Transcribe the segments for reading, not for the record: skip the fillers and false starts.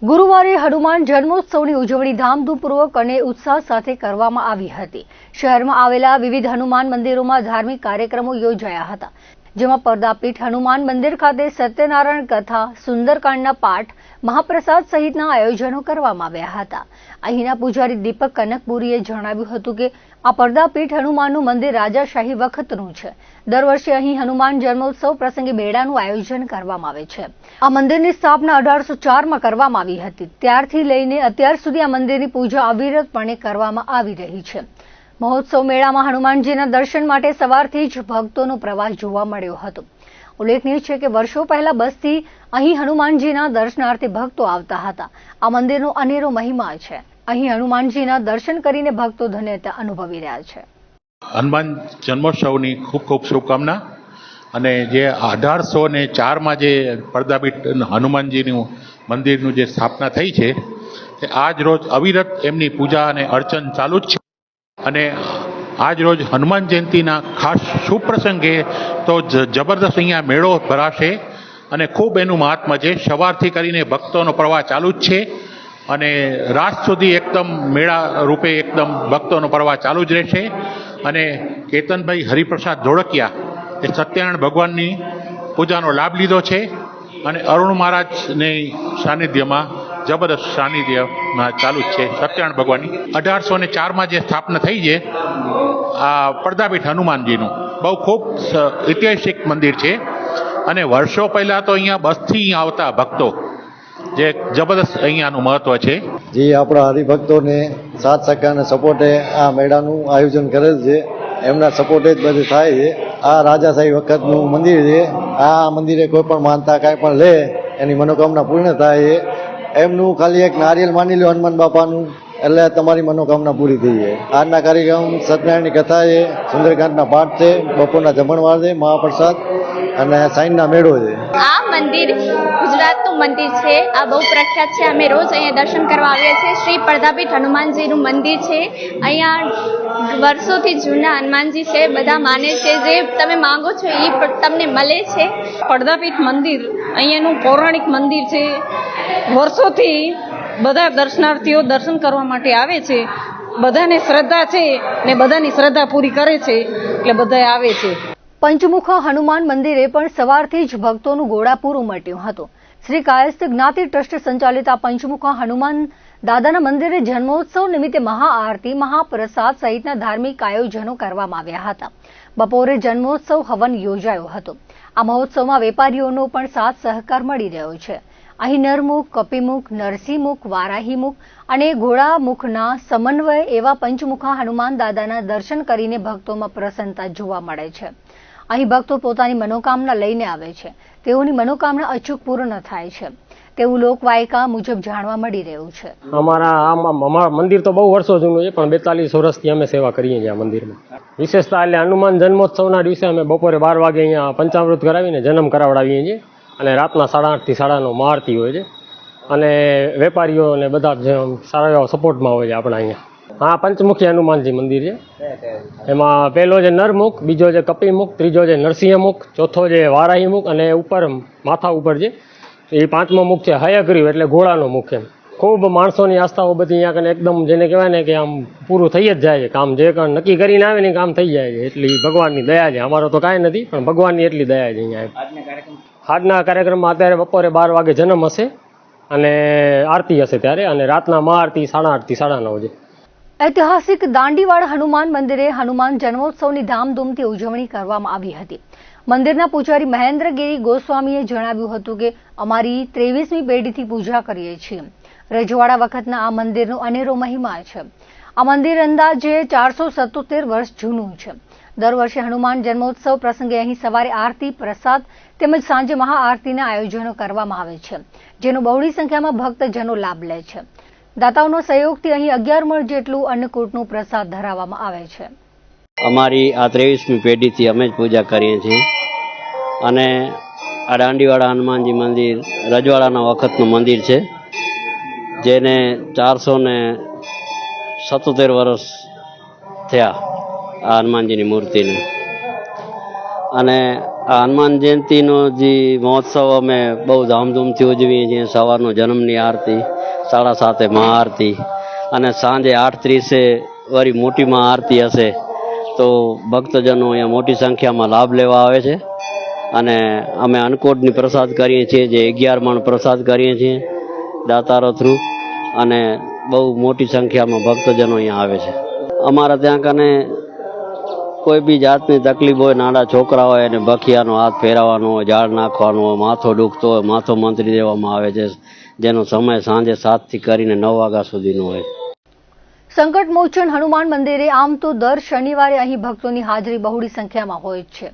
ગુરુવારે હનુમાન જન્મોત્સવની ઉજવણી ધામધૂમપૂર્વક અને ઉત્સાહ સાથે કરવામાં આવી હતી। શહેરમાં આવેલા વિવિધ હનુમાન મંદિરોમાં ધાર્મિક કાર્યક્રમો યોજાયા હતા, જેમાં પરદાપીઠ હનુમાન મંદિર ખાતે સત્યનારાયણ કથા, સુંદરકાંડના પાઠ, મહાપ્રસાદ સહિતના આયોજનો કરવામાં આવ્યા હતા। અહીંના પૂજારી દીપક કનકપુરીએ જણાવ્યું હતું કે આ પરદાપીઠ હનુમાનનું મંદિર રાજાશાહી વખતનું છે। દર વર્ષે અહીં હનુમાન જન્મોત્સવ પ્રસંગે મેળાનું આયોજન કરવામાં આવે છે। આ મંદિરની સ્થાપના 1804માં કરવામાં આવી હતી। ત્યારથી લઈને અત્યાર સુધી આ મંદિરની પૂજા અવિરતપણે કરવામાં આવી રહી છે। મહોત્સવ મેળામાં હનુમાનજીના દર્શન માટે સવારથી જ ભક્તોનો પ્રવાહ જોવા મળ્યો હતો। ઉલ્લેખનીય છે કે વર્ષો પહેલા બસથી અહીં હનુમાનજીના દર્શનાર્થે ભક્તો આવતા હતા। આ મંદિરનો અનેરો મહિમા છે। અહીં હનુમાનજીના દર્શન કરીને ભક્તો ધન્યતા અનુભવી રહ્યા છે। હનુમાન જન્મોત્સવની ખૂબ ખૂબ શુભકામના। અને જે 1804માં જે પરદાપીઠ હનુમાનજીનું મંદિરનું જે સ્થાપના થઈ છે તે આજ રોજ અવિરત એમની પૂજા અને અર્ચન ચાલુ જ છે। અને આજ રોજ હનુમાન જયંતિના ખાસ શુભ પ્રસંગે તો જબરદસ્ત અહીંયા મેળો ભરાશે અને ખૂબ એનું મહાત્મ્ય છે। સવારથી કરીને ભક્તોનો પ્રવાહ ચાલુ જ છે અને રાત સુધી એકદમ મેળા રૂપે એકદમ ભક્તોનો પ્રવાહ ચાલુ જ રહેશે। અને કેતનભાઈ હરિપ્રસાદ ધોળકિયા એ સત્યનારાયણ ભગવાનની પૂજાનો લાભ લીધો છે અને અરુણ મહારાજની સાનિધ્યમાં જબરદસ્ત સાનિધ્યમાં ચાલુ જ છે સત્યનારાયણ ભગવાનની। 1804માં જે સ્થાપના થઈ છે આ પરદાપીઠ હનુમાનજીનું બહુ ખૂબ ઐતિહાસિક મંદિર છે અને વર્ષો પહેલાં તો અહીંયા બસથી આવતા ભક્તો, જે જબરદસ્ત અહીંયાનું મહત્વ છે। જે આપણા હરિભક્તોને સાથ સહકાર અને સપોર્ટે આ મેળાનું આયોજન કરેલ છે, એમના સપોર્ટે જ બધું થાય છે। આ રાજાશાહી વખતનું મંદિર છે। આ મંદિરે કોઈ પણ માનતા કાંઈ પણ લે એની મનોકામના પૂર્ણ થાય છે। એમનું ખાલી એક નારિયેલ માની લો હનુમાન બાપાનું, એટલે તમારી મનોકામના પૂરી થઈ જાય। આજના કાર્યક્રમ સત્યનારાયણની કથા છે, સુંદરકાંડના પાઠ છે, બપોરના જમણવાર છે, મહાપ્રસાદ અને સાંજના મેળો છે। આ મંદિર ગુજરાતનું મંદિર છે। આ બહુ પ્રખ્યાત છે। અમે રોજ અહીંયા દર્શન કરવા આવીએ છીએ। શ્રી પરદાપીઠ હનુમાનજીનું મંદિર છે। અહીંયા વર્ષોથી જૂના હનુમાનજી છે, બધા માને છે। જે તમે માંગો છો એ તમને મળે છે। પરદાપીઠ મંદિર અહીંયાનું પૌરાણિક મંદિર છે। વર્ષોથી બધા દર્શનાર્થીઓ દર્શન કરવા માટે આવે છે। બધાને શ્રદ્ધા છે ને બધાની શ્રદ્ધા પૂરી કરે છે એટલે બધા આવે છે। પંચમુખા હનુમાન મંદિરે પણ સવારથી જ ભક્તોનું ઘોડાપૂર ઉમટ્યું હતું। શ્રી કાયસ્થ જ્ઞાતિ ટ્રસ્ટ સંચાલિત આ પંચમુખા હનુમાન દાદાના મંદિરે જન્મોત્સવ નિમિત્તે મહાઆરતી, મહાપ્રસાદ સહિતના ધાર્મિક આયોજનો કરવામાં આવ્યા હતા। બપોરે જન્મોત્સવ હવન યોજાયો હતો। આ મહોત્સવમાં વેપારીઓનો પણ સાથ સહકાર મળી રહ્યો છે। અહીં નરમુખ, કપિમુખ, નરસિંહમુખ, વારાહીમુખ અને ઘોડામુખના સમન્વય એવા પંચમુખા હનુમાન દાદાના દર્શન કરીને ભક્તોમાં પ્રસન્નતા જોવા મળે છે। અહીં ભક્તો પોતાની મનોકામના લઈને આવે છે। તેઓની મનોકામના અચૂક પૂર્ણ થાય છે તેવું લોકવાયકા મુજબ જાણવા મળી રહ્યું છે। અમારા મંદિર તો બહુ વર્ષો જૂનું છે, પણ 42 વર્ષથી અમે સેવા કરીએ છીએ આ મંદિરમાં। વિશેષતા એટલે હનુમાન જન્મોત્સવના દિવસે અમે બપોરે 12 વાગે અહીંયા પંચામૃત કરાવીને જન્મ કરાવડાવીએ છીએ અને રાતના 8:30 થી 9:30 મહાઆરતી હોય છે અને વેપારીઓ અને બધા સારા એવા સપોર્ટમાં હોય છે આપણા અહીંયા। હા, પંચમુખી હનુમાનજી મંદિર છે। એમાં પહેલો છે નરમુખ, બીજો છે કપિમુખ, ત્રીજો છે નરસિંહમુખ, ચોથો છે વારાહીમુખ અને ઉપર માથા ઉપર છે એ પાંચમો મુખ છે હયગ્રીવ, એટલે ઘોડાનો મુખ એમ। ખૂબ માણસોની આસ્થાઓ બધી અહીંયા કને એકદમ જેને કહેવાય ને કે આમ પૂરું થઈ જ જાય છે કામ। જે નક્કી કરીને આવે ને કામ થઈ જાય છે, એટલી ભગવાનની દયા છે। અમારો તો કાંઈ નથી, પણ ભગવાનની એટલી દયા છે અહીંયા। આજના કાર્યક્રમમાં અત્યારે બપોરે 12 વાગે જન્મ હશે અને આરતી હશે ત્યારે, અને રાતના મહાઆરતી 8:30 થી 9:30 છે। ઐતિહાસિક દાંડીવાડ હનુમાન મંદિરે હનુમાન જન્મોત્સવની ધામધૂમથી ઉજવણી કરવામાં આવી હતી। મંદિરના પૂજારી મહેન્દ્રગીરી ગોસ્વામીએ જણાવ્યું હતું કે અમારી 23મી પેઢીથી પૂજા કરીએ છીએ। રજવાડા વખતના આ મંદિરનો અનેરો મહિમા છે। આ મંદિર અંદાજે 477 વર્ષ જૂનું છે। દર વર્ષે હનુમાન જન્મોત્સવ પ્રસંગે અહીં સવારે આરતી, પ્રસાદ તેમજ સાંજે મહાઆરતીના આયોજનો કરવામાં આવે છે, જેનો બહોળી સંખ્યામાં ભક્તજનો લાભ લે છે। દાતાઓનો સહયોગથી અહીં 11 મણ જેટલું અન્નકૂટનું પ્રસાદ ધરાવવામાં આવે છે। અમારી આ 23મી પેઢીથી અમે જ પૂજા કરીએ છીએ અને આ દાંડીવાડા હનુમાનજી મંદિર રજવાડાના વખતનું મંદિર છે, જેને 477 વર્ષ થયા આ હનુમાનજીની મૂર્તિને। અને આ હનુમાન જયંતિનો જે મહોત્સવ અમે બહુ ધામધૂમથી ઉજવીએ છીએ. સવારનો જન્મની આરતી, 7:30 મહાઆરતી અને સાંજે 8:30 વળી મોટી મહાઆરતી હશે. તો ભક્તજનો અહીંયા મોટી સંખ્યામાં લાભ લેવા આવે છે. અને અમે અન્નકૂટની પ્રસાદ કરીએ છીએ, જે 11 મણ પ્રસાદ કરીએ છીએ દાતારો થ્રુ, અને બહુ મોટી સંખ્યામાં ભક્તજનો અહીંયા આવે છે. અમારા ત્યાં કને કોઈ બી જાતની તકલીફ હોય, નાના છોકરા હોય અને બખિયાનો હાથ ફેરવવાનો હોય, ઝાડ નાખવાનો હોય, માથો દુખતો હોય, માથો મંત્રી દેવામાં આવે છે, જેનો સમય સાંજે 7 થી કરીને 9 વાગ્યા સુધીનો હોય. સંકટ મોચન હનુમાન મંદિરે આમ તો દર શનિવારે અહીં ભક્તોની હાજરી બહોળી સંખ્યામાં હોય છે.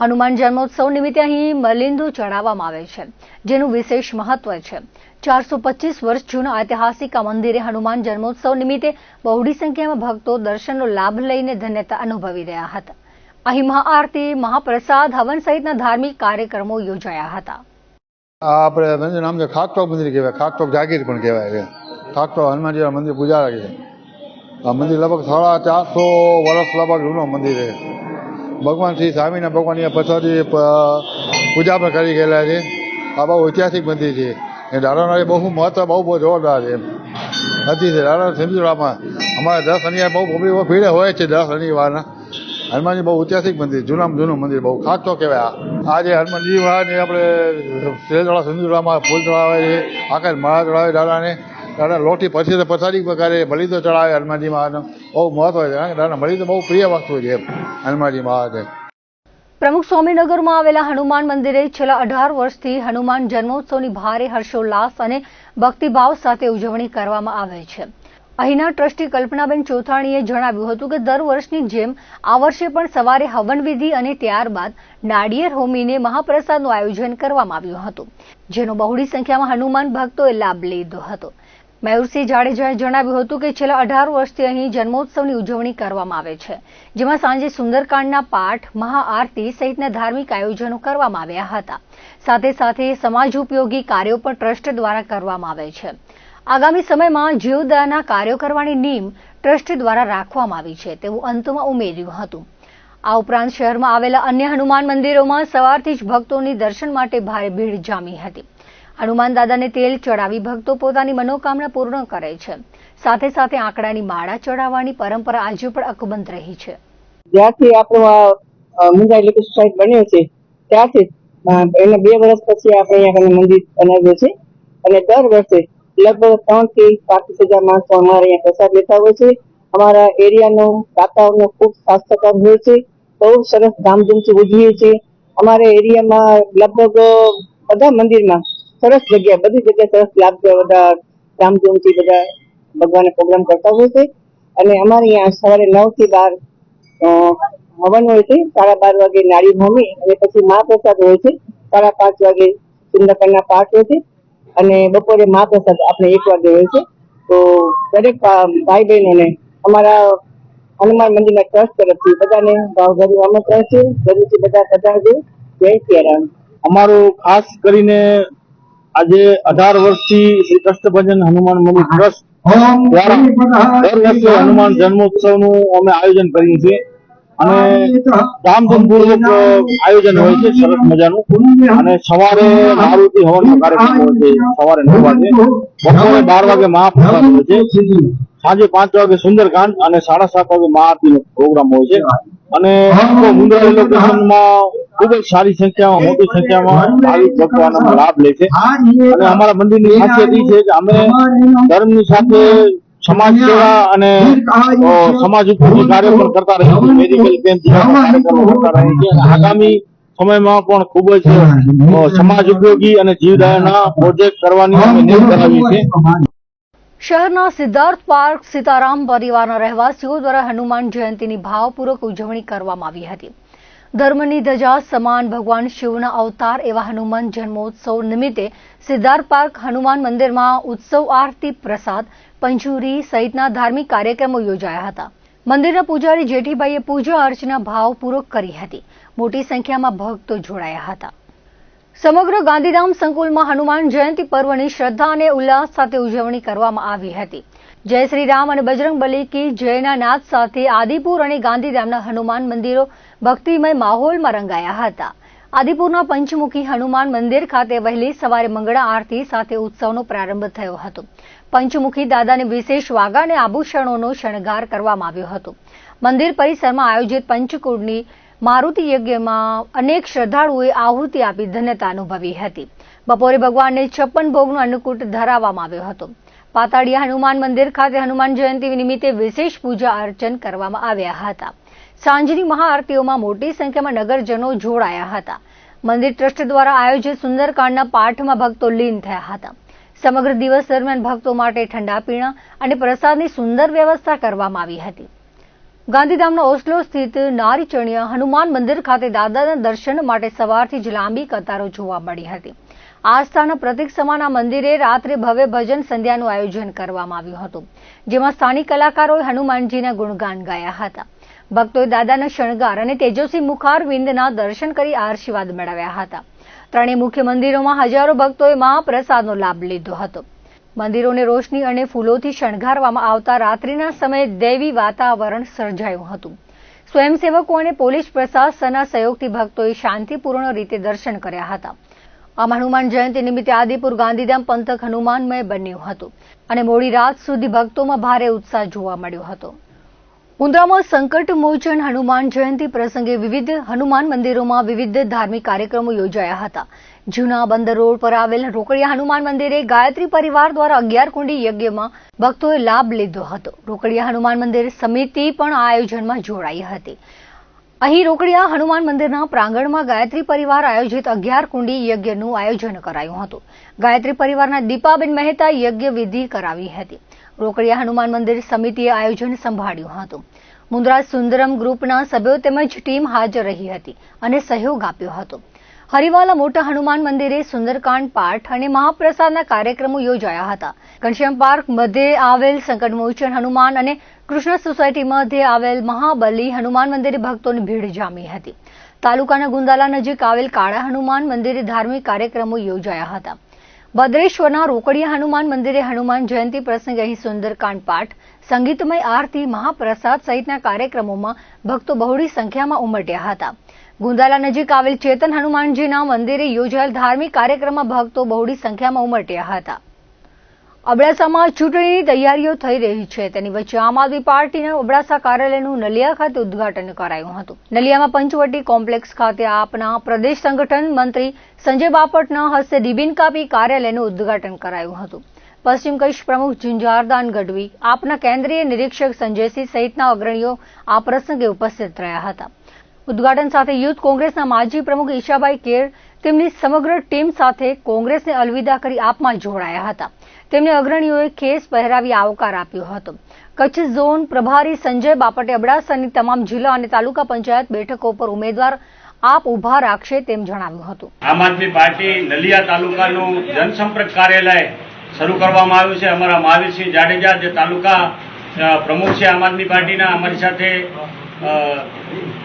હનુમાન જન્મોત્સવ નિમિત્તે અહીં મલિંદો ચડાવવામાં આવે છે, જેનું વિશેષ મહત્વ છે. 425 વર્ષ જૂના ઐતિહાસિક આ મંદિરે હનુમાન જન્મોત્સવ નિમિત્તે બહોળી સંખ્યામાં ભક્તો દર્શનનો લાભ લઈને ધન્યતા અનુભવી રહ્યા હતા. અહીં મહાઆરતી, મહાપ્રસાદ, હવન સહિતના ધાર્મિક કાર્યક્રમો યોજાયા હતા. આપણે મંદિર નામ છે ખાકટોક મંદિર કહેવાય, ખાકટોક જાગીર પણ કહેવાય છે. ખાકટોક હનુમાનજી મંદિર પૂજા છે. આ મંદિર લગભગ 450 વર્ષ લગભગ જૂનું મંદિર છે. ભગવાન શ્રી સ્વામિનારાયણ ભગવાન અહીંયા પછાડી પૂજા પણ કરી ગયેલા છે. આ બહુ ઐતિહાસિક મંદિર છે. એ દાદાના બહુ મહત્વ બહુ જોરદાર છે. હતી છે દાદા સિંધુરામાં અમારે 10 શનિવાર બહુ પબ્લિક ભીડ હોય છે. 10 શનિવારના હનુમાનજી બહુ ઐતિહાસિક મંદિર, જૂનામાં જૂનું મંદિર, બહુ ખાસ કહેવાય. આ જે હનુમાનજી મહારાજને આપણે શેરવાળા સિંધુરામાં ફૂલ ચડાવે છે, આકાશ માળા ચડાવે દાદાને. દાદા લોટી પછી પથારી પ્રકારે બલિદો ચડાવે હનુમાનજી મહારાજનો. બહુ મહત્વ છે, કારણ કે દાદા બલિદો બહુ પ્રિય વસ્તુ છે હનુમાનજી મહારાજ. પ્રમુખ સ્વામીનગરમાં આવેલા હનુમાન મંદિરે છેલ્લા 18 વર્ષથી હનુમાન જન્મોત્સવની ભારે હર્ષોલ્લાસ અને ભક્તિભાવ સાથે ઉજવણી કરવામાં આવે છે. અહીંના ટ્રસ્ટી કલ્પનાબેન ચોથાણીએ જણાવ્યું હતું કે દર વર્ષની જેમ આ વર્ષે પણ સવારે હવન વિધિ અને ત્યારબાદ નાળિયેર હોમીને મહાપ્રસાદનું આયોજન કરવામાં આવ્યું હતું, જેનો બહોળી સંખ્યામાં હનુમાન ભક્તોએ લાભ લીધો હતો. મયુરસિંહ જાડેજાએ જણાવ્યું હતું કે છેલ્લા 18 વર્ષથી અહીં જન્મોત્સવની ઉજવણી કરવામાં આવે છે, જેમાં સાંજે સુંદરકાંડના પાઠ, મહાઆરતી સહિતના ધાર્મિક આયોજનો કરવામાં આવ્યા હતા. સાથે સાથે સમાજ ઉપયોગી કાર્યો પણ ટ્રસ્ટ દ્વારા કરવામાં આવે છે. આગામી સમયમાં જીવદયાના કાર્યો કરવાની નીમ ટ્રસ્ટ દ્વારા રાખવામાં આવી છે તેવું અંતમાં ઉમેર્યું હતું. આ ઉપરાંત શહેરમાં આવેલા અન્ય હનુમાન મંદિરોમાં સવારથી જ ભક્તોની દર્શન માટે ભારે ભીડ જામી હતી. હનુમાન દાદાને તેલ ચડાવી ભક્તો પોતાની મનોકામના પૂર્ણ કરે છે. સાથે સાથે આંકડાની માળા ચડાવવાની પરંપરા આજે પણ અકબંધ રહી છે. જ્યારથી આપણું આ મુંદ્રા ઇલેક્ટ્રિક સોસાયટી બન્યો છે ત્યારથી એને 2 વર્ષ પછી આપણે અહીંયા મંદિર બનાવ્યું છે. અને દર વર્ષે લગભગ 3 થી 35,000 માણસો અમારે અહીંયા પ્રસાદ લેતા હોય છે. અમારા એરિયાનો દાતાઓનો ખૂબ સાથ સહકાર હોય છે. બહુ સરસ ધામધૂમથી ઉજવીએ છીએ. અમારા એરિયામાં લગભગ બધા મંદિરમાં સરસ જગ્યા, બધી જગ્યાએ સરસ લાભ, બધા ધામધૂમથી બધા ભગવાનને પ્રોગ્રામ કરતા હોય છે. અને અમારે અહીંયા સવારે 9 થી 12 હવન હોય છે, 12:30 વાગે નાળી હોમી, અને પછી મહાપ્રસાદ હોય છે. 5:30 વાગે સુંદરકાંડના પાઠ હોય છે, અને બપોરે મહાપ્રસાદ આપણે 1 વાગે હોય છે. તો દરેક ભાઈ બહેનોને અમારા હનુમાન મંદિરના ટ્રસ્ટ તરફથી બધાને ભાવભર્યું આમંત્રણ છે. જરૂરથી બધા પધારજો. જય સિયારામ. અમારું ખાસ કરીને આજે 18 વર્ષથી શ્રી કષ્ટભંજન હનુમાન મંદિર ટ્રસ્ટ દ્વારા દર વર્ષે હનુમાન જન્મોત્સવનું અમે આયોજન કરીએ છીએ. અને ધામધૂમપૂર્વક આયોજન હોય છે, સરસ મજાનું. અને સવારે મારુતિ હવનનો કાર્યક્રમ હોય છે, સવારે 9 વાગે. બપોરે 12 વાગે મહાપ્રસાદ હોય છે. સાંજે 5 વાગે સુંદરકાંડ અને 7:30 વાગે મહાઆરતીનો પ્રોગ્રામ હોય છે. અને મુંદ્રા લોકેશનમાં ખૂબ જ સારી સંખ્યામાં, મોટી સંખ્યામાં ભાવિક ભક્તો આનો લાભ લે છે. અને અમારા મંદિરની ખાસિયત એ છે કે અમે ધર્મની સાથે સમાજ સેવા અને સમાજ ઉપયોગી કાર્યો પણ કરતા રહીએ છીએ. મેડિકલ કેમ્પ કાર્યક્રમો કરતા રહીએ છીએ. અને આગામી સમયમાં પણ ખૂબ જ સમાજ ઉપયોગી અને જીવદયાના પ્રોજેક્ટ કરવાની અમે નેમ કરાવી છે. શહેરના સિદ્ધાર્થ પાર્ક સીતારામ પરિવારના રહેવાસીઓ દ્વારા હનુમાન જયંતીની ભાવપૂર્વક ઉજવણી કરવામાં આવી હતી. ધર્મની ધજા સમાન ભગવાન શિવના અવતાર એવા હનુમાન જન્મોત્સવ નિમિત્તે સિદ્ધાર્થ પાર્ક હનુમાન મંદિરમાં ઉત્સવ આરતી, પ્રસાદ, પંજુરી સહિતના ધાર્મિક કાર્યક્રમો યોજાયા હતા. મંદિરના પૂજારી જેઠીભાઈએ પૂજા અર્ચના ભાવપૂર્વક કરી હતી. મોટી સંખ્યામાં ભક્તો જોડાયા હતા. સમગ્ર ગાંધીધામ સંકુલમાં હનુમાન જયંતી પર્વની શ્રદ્ધા અને ઉલ્લાસ સાથે ઉજવણી કરવામાં આવી હતી. જય શ્રી રામ અને બજરંગબલી કી જયના નાદ સાથે આદિપુર અને ગાંધીધામના હનુમાન મંદિરો ભક્તિમય માહોલમાં રંગાયા હતા. આદિપુરના પંચમુખી હનુમાન મંદિર ખાતે વહેલી સવારે મંગળા આરતી સાથે ઉત્સવનો પ્રારંભ થયો હતો. પંચમુખી દાદાને વિશેષ વાઘા અને આભૂષણોનો શણગાર કરવામાં આવ્યો હતો. મંદિર પરિસરમાં આયોજિત પંચકુળની મારુતિ યજ્ઞમાં અનેક શ્રદ્ધાળુઓએ આહુતિ આપી ધન્યતા અનુભવી હતી. બપોરે ભગવાનને 56 ભોગનો અન્નકૂટ ધરાવવામાં આવ્યો હતો. પાતાળિયા હનુમાન મંદિર ખાતે હનુમાન જયંતિ નિમિત્તે વિશેષ પૂજા અર્ચન કરવામાં આવ્યા હતા. સાંજની મહાઆરતીઓમાં મોટી સંખ્યામાં નગરજનો જોડાયા હતા. મંદિર ટ્રસ્ટ દ્વારા આયોજિત સુંદરકાંડના પાઠમાં ભક્તો લીન થયા હતા. સમગ્ર દિવસ દરમિયાન ભક્તો માટે ઠંડા પીણા અને પ્રસાદની સુંદર વ્યવસ્થા કરવામાં આવી હતી. ગાંધીધામના ઓસ્લો સ્થિત નારીચણિયા હનુમાન મંદિર ખાતે દાદાના દર્શન માટે સવારથી જ લાંબી કતારો જોવા મળી હતી. આસ્થાના પ્રતીક સમાન આ મંદિરે રાત્રે ભવ્ય ભજન સંધ્યાનું આયોજન કરવામાં આવ્યું હતું, જેમાં સ્થાનિક કલાકારોએ હનુમાનજીના ગુણગાન ગાયા હતા. ભક્તોએ દાદાના શણગાર અને તેજસ્વી મુખારવિંદના દર્શન કરી આશીર્વાદ મેળવ્યા હતા. ત્રણેય મુખ્ય મંદિરોમાં હજારો ભક્તોએ મહાપ્રસાદનો લાભ લીધો હતો. મંદિરોને રોશની અને ફૂલોથી શણગારવામાં આવતા રાત્રિના સમયે દૈવી વાતાવરણ સર્જાયું હતું. સ્વયંસેવકો અને પોલીસ પ્રશાસનના સહયોગથી ભક્તોએ શાંતિપૂર્ણ રીતે દર્શન કર્યા હતા. આમ હનુમાન જયંતિ નિમિત્તે આદિપુર ગાંધીધામ પંથક હનુમાનમય બન્યું હતું અને મોડી રાત સુધી ભક્તોમાં ભારે ઉત્સાહ જોવા મળ્યો હતો. મુન્દ્રામાં સંકટ મોચન હનુમાન જયંતિ પ્રસંગે વિવિધ હનુમાન મંદિરોમાં વિવિધ ધાર્મિક કાર્યક્રમો યોજાયા હતા. જૂના બંદર રોડ પર આવેલ રોકડિયા હનુમાન મંદિરે ગાયત્રી પરિવાર દ્વારા 11 કુંડી યજ્ઞમાં ભક્તોએ લાભ લીધો હતો. રોકડિયા હનુમાન મંદિર સમિતિ પણ આ આયોજનમાં જોડાઈ હતી. અહીં રોકડિયા હનુમાન મંદિરના પ્રાંગણમાં ગાયત્રી પરિવાર આયોજિત 11 કુંડી યજ્ઞનું આયોજન કરાયું હતું. ગાયત્રી પરિવારના દીપાબેન મહેતા યજ્ઞ વિધિ કરાવી હતી. રોકડિયા હનુમાન મંદિર સમિતિએ આયોજન સંભાળ્યું હતું. મુન્દ્રા સુંદરમ ગ્રુપના સભ્યો તેમજ ટીમ હાજર રહી હતી અને સહયોગ આપ્યો હતો. હરિવાલા મોટા હનુમાન મંદિરે સુંદરકાંડ પાઠ અને મહાપ્રસાદના કાર્યક્રમો યોજાયા હતા. ઘનશ્યામ પાર્ક મધ્યે આવેલ સંકટમોચન હનુમાન અને કૃષ્ણ સોસાયટી મધ્યે આવેલ મહાબલી હનુમાન મંદિરે ભક્તોની ભીડ જામી હતી. તાલુકાના ગુંદાલા નજીક આવેલ કાળા હનુમાન મંદિરે ધાર્મિક કાર્યક્રમો યોજાયા હતા. ભદ્રેશ્વરના રોકડિયા હનુમાન મંદિરે હનુમાન જયંતિ પ્રસંગે અહીં સુંદરકાંડ પાઠ, સંગીતમય આરતી, મહાપ્રસાદ સહિતના કાર્યક્રમોમાં ભક્તો બહોળી સંખ્યામાં ઉમટ્યા હતા. ગુંદાલા નજીક આવેલ ચેતન હનુમાનજીના મંદિરે યોજાયેલ ધાર્મિક કાર્યક્રમમાં ભક્તો બહોળી સંખ્યામાં ઉમટ્યા હતા. અબડાસામાં ચૂંટણીની તૈયારીઓ થઈ રહી છે, તેની વચ્ચે આમ આદમી પાર્ટીના અબડાસા કાર્યાલયનું નલિયા ખાતે ઉદ્ઘાટન કરાયું હતું. નલિયામાં પંચવટી કોમ્પ્લેક્સ ખાતે આપના પ્રદેશ સંગઠન મંત્રી સંજય બાપટના હસ્તે રિબિન કાપી કાર્યાલયનું ઉદ્ઘાટન કરાયું હતું. પશ્ચિમ કચ્છ પ્રમુખ ઝુંઝારદાન ગઢવી, આપના કેન્દ્રીય નિરીક્ષક સંજયસિંહ સહિતના અગ્રણીઓ આ પ્રસંગે ઉપસ્થિત રહ્યા હતા. ઉદ્ઘાટન સાથે યુથ કોંગ્રેસના માજી પ્રમુખ ઈશાભાઈ કેર તેમની સમગ્ર ટીમ સાથે કોંગ્રેસને અલવિદા કરી આપમાં જોડાયા હતા. તેમને અગ્રણીઓએ ખેસ પહેરાવી આવકાર આપ્યો હતો. કચ્છ ઝોન પ્રભારી સંજય બાપટે અબડાસાની તમામ જિલ્લા અને તાલુકા પંચાયત બેઠકો પર ઉમેદવાર આપ ઉભા રાખશે તેમ જણાવ્યું હતું. આમ આદમી પાર્ટી નલિયા તાલુકાનું જનસંપર્ક કાર્યાલય શરૂ કરવામાં આવ્યું છે. અમારા મહાવીરસિંહ જાડેજા જે તાલુકા પ્રમુખ છે આમ આદમી પાર્ટીના, અમારી સાથે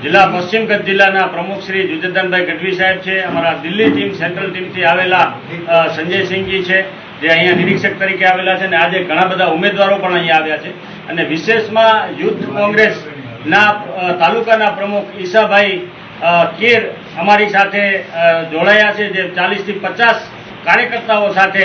જિલ્લા પશ્ચિમ કચ્છ જિલ્લાના પ્રમુખ શ્રી જુજેદાનભાઈ ગઢવી સાહેબ છે. અમારા દિલ્હી ટીમ, સેન્ટ્રલ ટીમથી આવેલા સંજયસિંહજી છે જે અહીંયા નિરીક્ષક તરીકે આવેલા છે, અને આજે ઘણા બધા ઉમેદવારો પણ અહીંયા આવ્યા છે. અને વિશેષમાં યુથ કોંગ્રેસના તાલુકાના પ્રમુખ ઈશાભાઈ કેર અમારી સાથે જોડાયા છે, જે 40 થી 50 કાર્યકર્તાઓ સાથે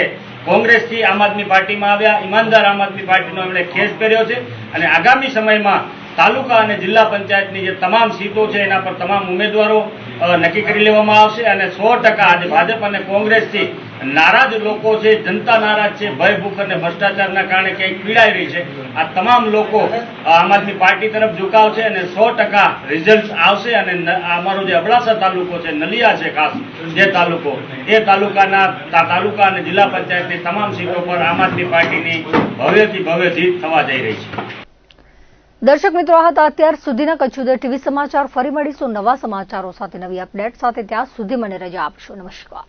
કોંગ્રેસથી આમ આદમી પાર્ટીમાં આવ્યા. ઈમાનદાર આમ આદમી પાર્ટીનો એમણે ખેસ પહેર્યો છે અને આગામી સમયમાં તાલુકા અને જિલ્લા પંચાયતની જે તમામ સીટો છે એના પર તમામ ઉમેદવારો નક્કી કરી લેવામાં આવશે. અને 100% આજે ભાજપ અને કોંગ્રેસથી નારાજ લોકો છે, જનતા નારાજ છે, ભય, ભૂખ અને ભ્રષ્ટાચારના કારણે ક્યાંય પીડાઈ રહી છે, આ તમામ લોકો આમ આદમી પાર્ટી તરફ ઝુકાવશે અને 100% રિઝલ્ટ આવશે. અને અમારો જે અબડાસા તાલુકો છે, નલિયા છે ખાસ જે તાલુકો, એ તાલુકા અને જિલ્લા પંચાયતની તમામ સીટો પર આમ આદમી પાર્ટીની ભવ્યથી ભવ્ય જીત થવા જઈ રહી છે. દર્શક મિત્રો, આ હતા અત્યાર સુધીના કચ્છુદર ટીવી સમાચાર. ફરી મળીશું નવા સમાચારો સાથે, નવી અપડેટ સાથે. ત્યાં સુધી મને રજા આપશો. નમસ્કાર.